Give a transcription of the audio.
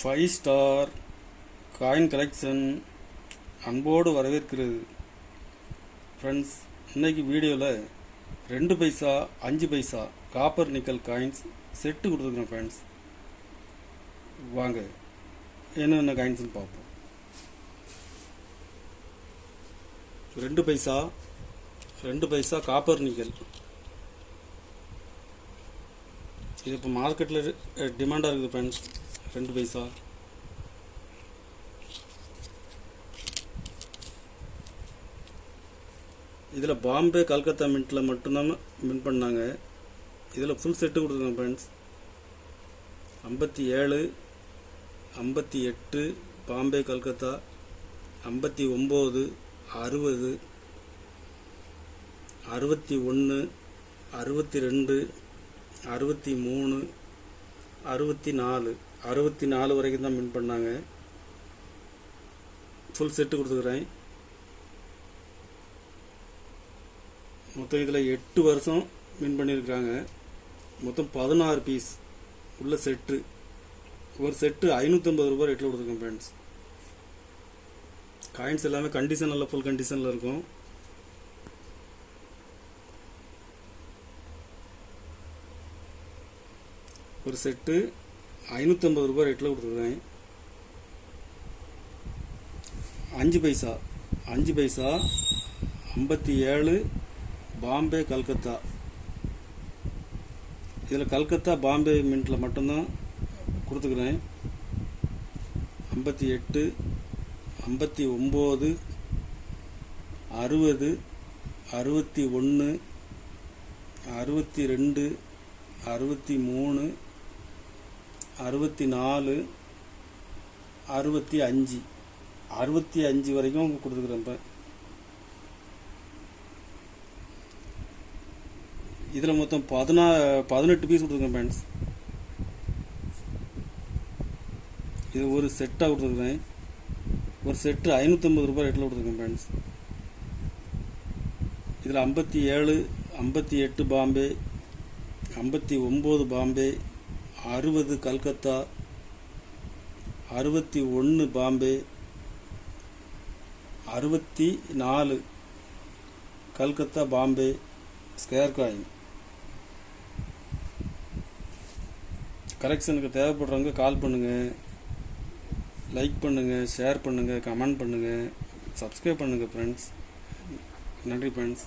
5 star coin collection அன்போடு வரவேற்கிறது. Friends, இன்னைக்கு வீடியோவில் 2 பைசா 5 பைசா காப்பர் நிக்கல் காயின்ஸ் செட்டு கொடுத்துருக்குறேன். ஃப்ரெண்ட்ஸ், வாங்க என்னென்ன காயின்ஸ்னு பார்ப்போம். 2 பைசா காப்பர் நிக்கல். இது இப்போ மார்க்கெட்டில் டிமாண்டாக இருக்குது. ஃப்ரெண்ட்ஸ், 2 பைசா. இதில் பாம்பே கல்கத்தா மின்ட்டில் மட்டும்தான் மின் பண்ணாங்க. இதில் ஃபுல் செட்டு கொடுத்துருக்காங்க. ஃப்ரெண்ட்ஸ், 57, 58 பாம்பே கல்கத்தா, 59, 60, 61, 62, 63, 64 வரைக்கும் தான் மின் பண்ணாங்க. ஃபுல் செட்டு கொடுத்துக்கிறேன். மொத்தம் இதில் 8 வருஷம் மின் பண்ணியிருக்கிறாங்க. மொத்தம் 16 பீஸ் உள்ள செட்டு. ஒரு செட்டு 550 ரூபாய் ரேட்டில் கொடுத்துருக்கேன். ஃப்ரெண்ட்ஸ், காயின்ஸ் எல்லாமே கண்டிஷன் நல்ல ஃபுல் கண்டிஷனில் இருக்கும். ஒரு செட்டு 550 ரூபாய் ரேட்டில் கொடுத்துருக்கேன். 5 பைசா 57 பாம்பே கல்கத்தா. இதில் கல்கத்தா பாம்பே மின்ட்டில் மட்டும்தான் கொடுத்துக்கிறேன். 58, 59, 60, 61, 62, 63, 64, 65 வரைக்கும் கொடுத்துக்கிறேன். இப்போ இதில் மொத்தம் 18 பீஸ் கொடுத்துருக்கேன். ஃப்ரெண்ட்ஸ், இது ஒரு செட்டாக கொடுத்துருக்கேன். ஒரு செட்டு 550 ரூபாய் ரேட்டில் கொடுத்துருக்கேன். ஃப்ரெண்ட்ஸ், இதில் 57, 58 பாம்பே, 59 பாம்பே, 60 கல்கத்தா, 61 பாம்பே, 64 கல்கத்தா பாம்பே ஸ்கொயர் காயின். கலெக்ஷனுக்கு தேவைப்படுறவங்க கால் பண்ணுங்கள், லைக் பண்ணுங்கள், ஷேர் பண்ணுங்கள், கமெண்ட் பண்ணுங்கள், சப்ஸ்கிரைப் பண்ணுங்கள். ஃப்ரெண்ட்ஸ், நன்றி. ஃப்ரெண்ட்ஸ்.